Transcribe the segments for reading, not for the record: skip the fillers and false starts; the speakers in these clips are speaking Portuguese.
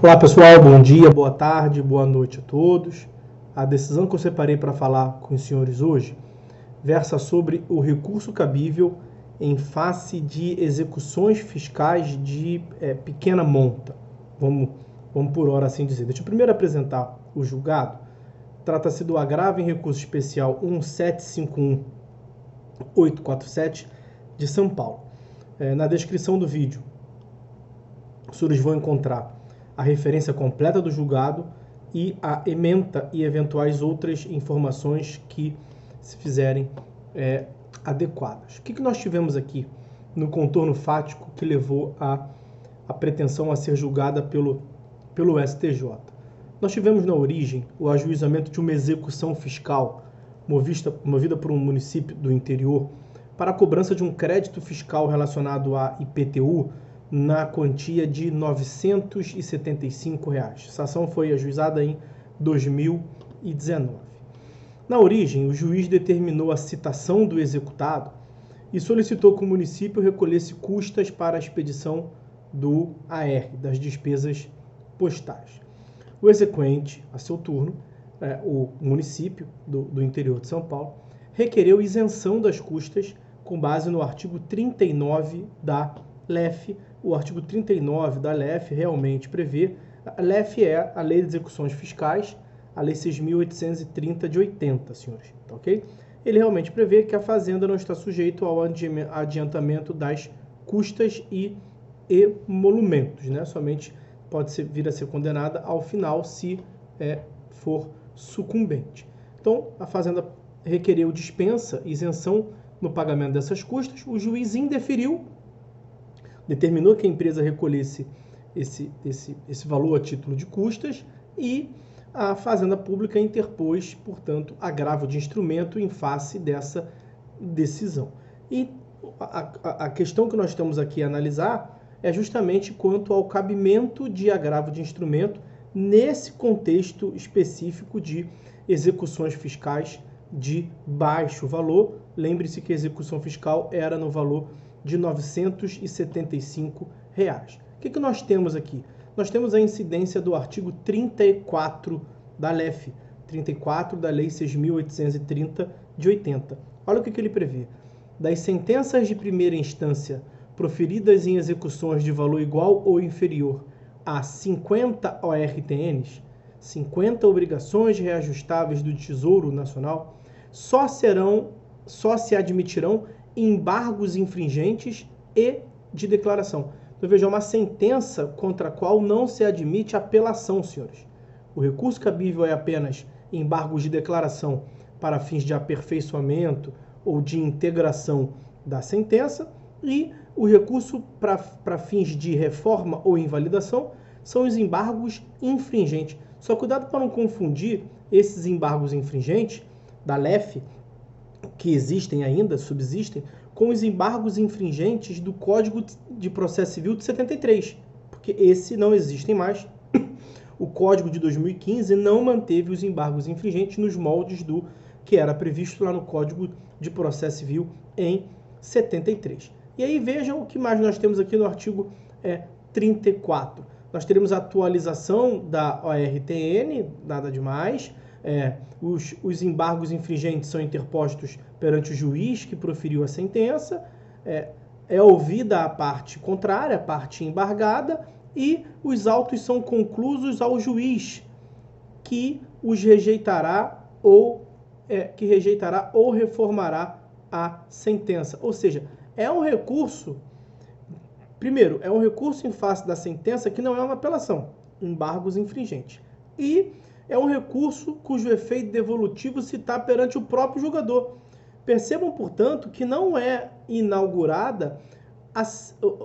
Olá pessoal, bom dia, boa tarde, boa noite a todos. A decisão que eu separei para falar com os senhores hoje versa sobre o recurso cabível em face de execuções fiscais de pequena monta. Vamos por hora assim dizer. Deixa eu primeiro apresentar o julgado. Trata-se do agravo em recurso especial 1751847 de São Paulo. Na descrição do vídeo, os senhores vão encontrar a referência completa do julgado e a ementa e eventuais outras informações que se fizerem adequadas. O que nós tivemos aqui no contorno fático que levou a pretensão a ser julgada pelo STJ? Nós tivemos na origem o ajuizamento de uma execução fiscal movida por um município do interior para a cobrança de um crédito fiscal relacionado à IPTU na quantia de R$ 975. Essa ação foi ajuizada em 2019. Na origem, o juiz determinou a citação do executado e solicitou que o município recolhesse custas para a expedição do AR, das despesas postais. O exequente, a seu turno, o município do interior de São Paulo, requereu isenção das custas com base no artigo 39 da LEF. O artigo 39 da LEF realmente prevê, a LEF é a Lei de Execuções Fiscais, a Lei 6.830 de 80, senhores, tá ok? Ele realmente prevê que a Fazenda não está sujeita ao adiantamento das custas e emolumentos, né? Somente pode vir a ser condenada ao final se for sucumbente. Então, a Fazenda requereu dispensa, isenção no pagamento dessas custas, o juiz indeferiu, determinou que a empresa recolhesse esse valor a título de custas e a Fazenda Pública interpôs, portanto, agravo de instrumento em face dessa decisão. E a questão que nós estamos aqui a analisar é justamente quanto ao cabimento de agravo de instrumento nesse contexto específico de execuções fiscais de baixo valor. Lembre-se que a execução fiscal era no valor de R$ 975. O que nós temos aqui? Nós temos a incidência do artigo 34 da LEF, 34 da Lei 6.830 de 80. Olha o que ele prevê. Das sentenças de primeira instância proferidas em execuções de valor igual ou inferior a 50 ORTNs, 50 obrigações reajustáveis do Tesouro Nacional, só se admitirão embargos infringentes e de declaração. Então, veja, uma sentença contra a qual não se admite apelação, senhores. O recurso cabível é apenas embargos de declaração para fins de aperfeiçoamento ou de integração da sentença, e o recurso para fins de reforma ou invalidação são os embargos infringentes. Só cuidado para não confundir esses embargos infringentes da LEF, que existem ainda, subsistem, com os embargos infringentes do Código de Processo Civil de 73, porque esse não existem mais. O Código de 2015 não manteve os embargos infringentes nos moldes do que era previsto lá no Código de Processo Civil em 73. E aí vejam o que mais nós temos aqui no artigo 34. Nós teremos a atualização da ORTN, nada demais. Os embargos infringentes são interpostos perante o juiz que proferiu a sentença, é ouvida a parte contrária, a parte embargada, e os autos são conclusos ao juiz que os rejeitará ou reformará a sentença. Ou seja, é um recurso, primeiro, é um recurso em face da sentença que não é uma apelação, embargos infringentes. E é um recurso cujo efeito devolutivo se está perante o próprio julgador. Percebam, portanto, que não é inaugurada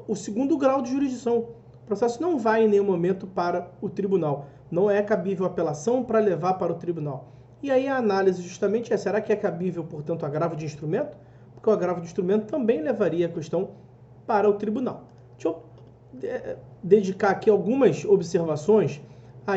o segundo grau de jurisdição. O processo não vai em nenhum momento para o tribunal. Não é cabível apelação para levar para o tribunal. E aí a análise justamente é, será que é cabível, portanto, agravo de instrumento? Porque o agravo de instrumento também levaria a questão para o tribunal. Deixa eu dedicar aqui algumas observações a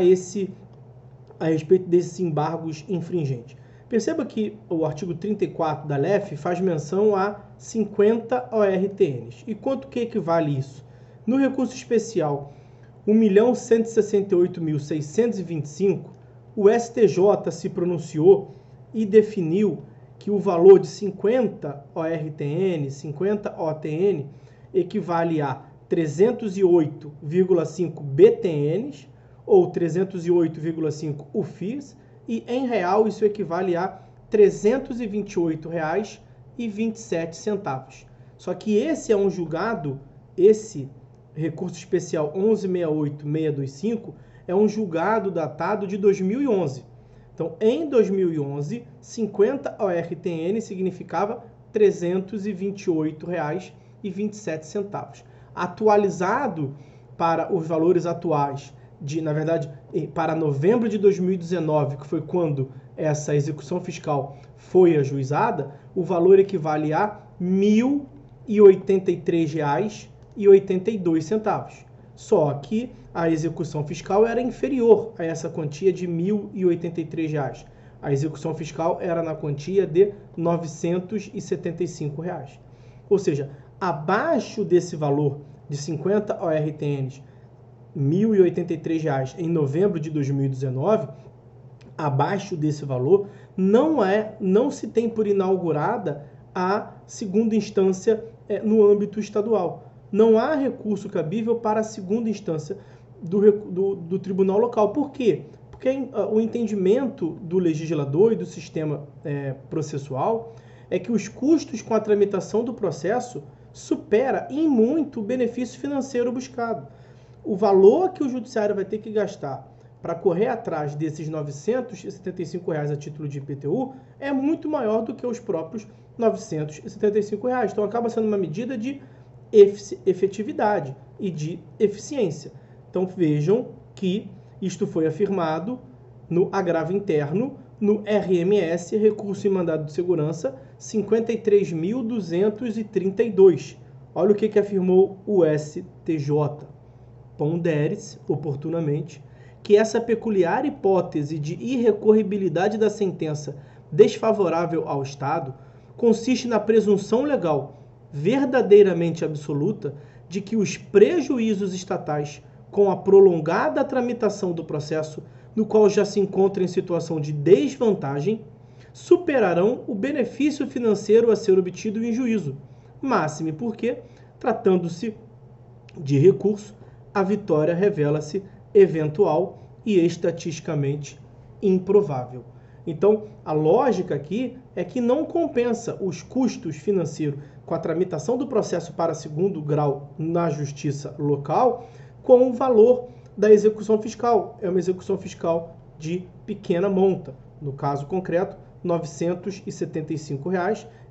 respeito desses embargos infringentes. Perceba que o artigo 34 da LEF faz menção a 50 ORTNs. E quanto que equivale isso? No recurso especial 1.168.625, o STJ se pronunciou e definiu que o valor de 50 ORTN, 50 OTN, equivale a 308,5 BTNs, ou 308,5 UFIs, e em real isso equivale a R$ 328,27. Só que esse é um julgado, esse recurso especial 1168.625, é um julgado datado de 2011. Então, em 2011, 50 ORTN significava R$ 328,27. Atualizado para os valores atuais, para novembro de 2019, que foi quando essa execução fiscal foi ajuizada, o valor equivale a R$ 1.083,82. Só que a execução fiscal era inferior a essa quantia de R$ 1.083. A execução fiscal era na quantia de R$ 975. Ou seja, abaixo desse valor de 50 ORTNs, R$ 1.083 em novembro de 2019, abaixo desse valor, não se tem por inaugurada a segunda instância no âmbito estadual. Não há recurso cabível para a segunda instância do tribunal local. Por quê? Porque o entendimento do legislador e do sistema processual é que os custos com a tramitação do processo supera em muito o benefício financeiro buscado. O valor que o judiciário vai ter que gastar para correr atrás desses R$ 975 a título de IPTU é muito maior do que os próprios R$ 975. Então acaba sendo uma medida de efetividade e de eficiência. Então vejam que isto foi afirmado no agravo interno, no RMS, recurso em mandado de segurança 53.232. Olha o que afirmou o STJ. Pondere-se, oportunamente, que essa peculiar hipótese de irrecorribilidade da sentença desfavorável ao Estado consiste na presunção legal verdadeiramente absoluta de que os prejuízos estatais com a prolongada tramitação do processo, no qual já se encontra em situação de desvantagem, superarão o benefício financeiro a ser obtido em juízo, máxime porque, tratando-se de recurso, a vitória revela-se eventual e estatisticamente improvável. Então, a lógica aqui é que não compensa os custos financeiros com a tramitação do processo para segundo grau na justiça local com o valor da execução fiscal. É uma execução fiscal de pequena monta. No caso concreto, R$ 975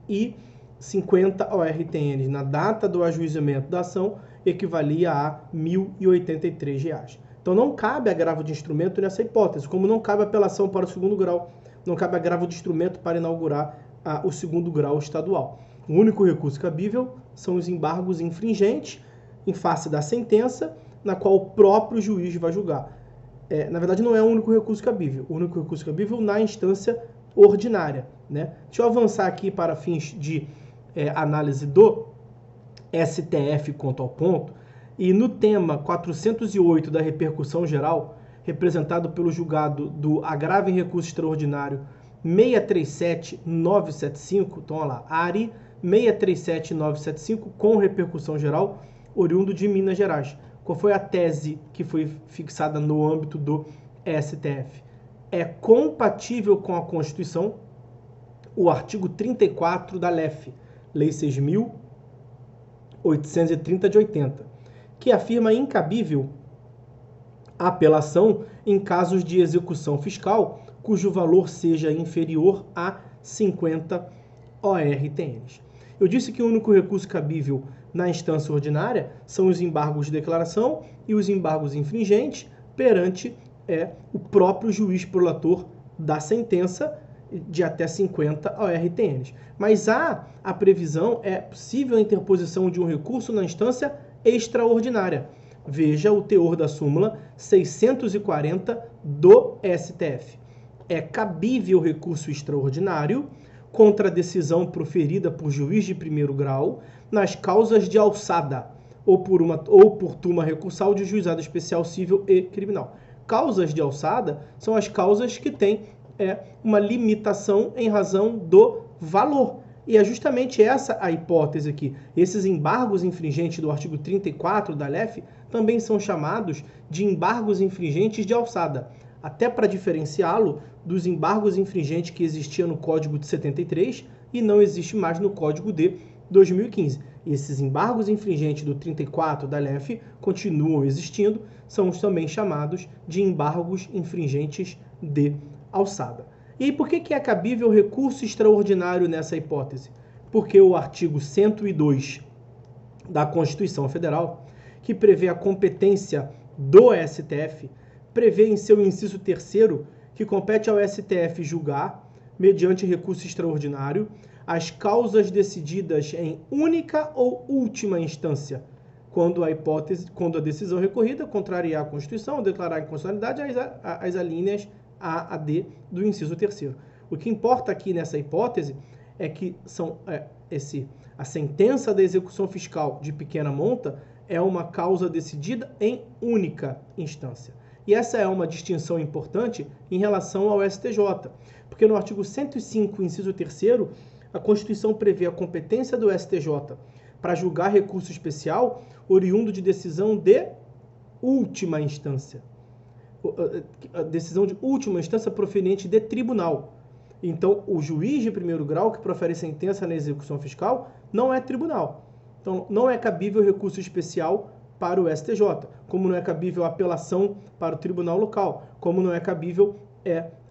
e 50 ORTNs na data do ajuizamento da ação equivalia a R$ 1.083. Então não cabe agravo de instrumento nessa hipótese, como não cabe apelação para o segundo grau, não cabe agravo de instrumento para inaugurar o segundo grau estadual. O único recurso cabível são os embargos infringentes em face da sentença, na qual o próprio juiz vai julgar. Na verdade, não é o único recurso cabível. O único recurso cabível na instância ordinária. Né? Deixa eu avançar aqui para fins de análise do STF quanto ao ponto. E no tema 408 da repercussão geral, representado pelo julgado do agravo em recurso extraordinário 637975, então olha lá, ARI 637975 com repercussão geral, oriundo de Minas Gerais. Qual foi a tese que foi fixada no âmbito do STF? É compatível com a Constituição o artigo 34 da LEF, Lei 6.830 de 80, que afirma incabível a apelação em casos de execução fiscal cujo valor seja inferior a 50 ORTNs. Eu disse que o único recurso cabível na instância ordinária são os embargos de declaração e os embargos infringentes perante o próprio juiz prolator da sentença de até 50 ORTNs. Mas há a previsão, é possível a interposição de um recurso na instância extraordinária. Veja o teor da súmula 640 do STF. É cabível recurso extraordinário contra a decisão proferida por juiz de primeiro grau nas causas de alçada, ou por turma recursal de juizado especial civil e criminal. Causas de alçada são as causas que têm uma limitação em razão do valor. E é justamente essa a hipótese aqui. Esses embargos infringentes do artigo 34 da LEF também são chamados de embargos infringentes de alçada, até para diferenciá-lo dos embargos infringentes que existiam no Código de 73 e não existe mais no Código de 2015. Esses embargos infringentes do 34 da LEF continuam existindo, são também chamados de embargos infringentes de alçada. E por que é cabível recurso extraordinário nessa hipótese? Porque o artigo 102 da Constituição Federal, que prevê a competência do STF, prevê em seu inciso 3º que compete ao STF julgar, mediante recurso extraordinário, as causas decididas em única ou última instância, quando a decisão recorrida contrariar a Constituição ou declarar inconstitucionalidade as alíneas A a D do inciso 3º. O que importa aqui nessa hipótese é que a sentença da execução fiscal de pequena monta é uma causa decidida em única instância. E essa é uma distinção importante em relação ao STJ, porque no artigo 105, inciso 3º, a Constituição prevê a competência do STJ para julgar recurso especial oriundo de decisão de última instância. A decisão de última instância proveniente de tribunal. Então, o juiz de primeiro grau que profere sentença na execução fiscal não é tribunal. Então, não é cabível recurso especial para o STJ, como não é cabível apelação para o tribunal local, como não é cabível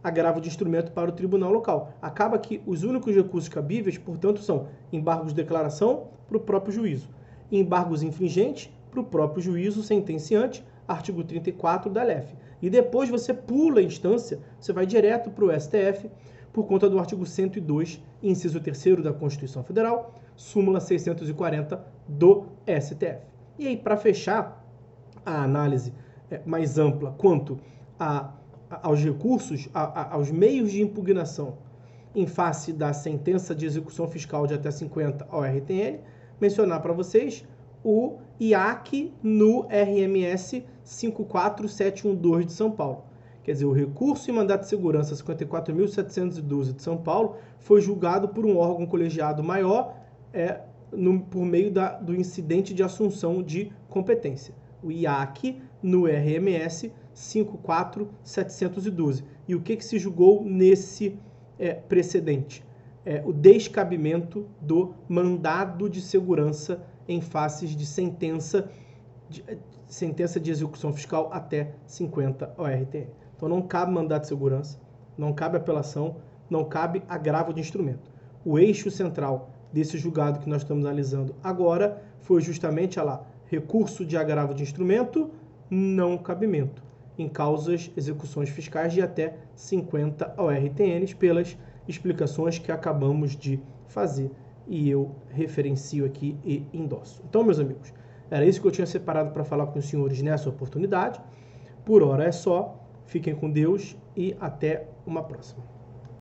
agravo de instrumento para o tribunal local. Acaba que os únicos recursos cabíveis, portanto, são embargos de declaração para o próprio juízo, embargos infringentes para o próprio juízo sentenciante, artigo 34 da LEF. E depois você pula a instância, você vai direto para o STF, por conta do artigo 102, inciso 3º da Constituição Federal, súmula 640 do STF. E aí, para fechar a análise mais ampla quanto aos recursos, aos meios de impugnação em face da sentença de execução fiscal de até 50 ao RTN, mencionar para vocês o IAC no RMS 54712 de São Paulo. Quer dizer, o recurso em mandato de segurança 54.712 de São Paulo foi julgado por um órgão colegiado maior por meio do incidente de assunção de competência. O IAC no RMS 54712. E o que se julgou nesse precedente? O descabimento do mandado de segurança em faces de sentença de execução fiscal até 50 ao RTN. Então não cabe mandado de segurança, não cabe apelação, não cabe agravo de instrumento. O eixo central desse julgado que nós estamos analisando agora foi justamente recurso de agravo de instrumento, não cabimento, em causas, execuções fiscais de até 50 ao RTN, pelas explicações que acabamos de fazer e eu referencio aqui e endosso. Então, meus amigos, era isso que eu tinha separado para falar com os senhores nessa oportunidade. Por hora é só. Fiquem com Deus e até uma próxima.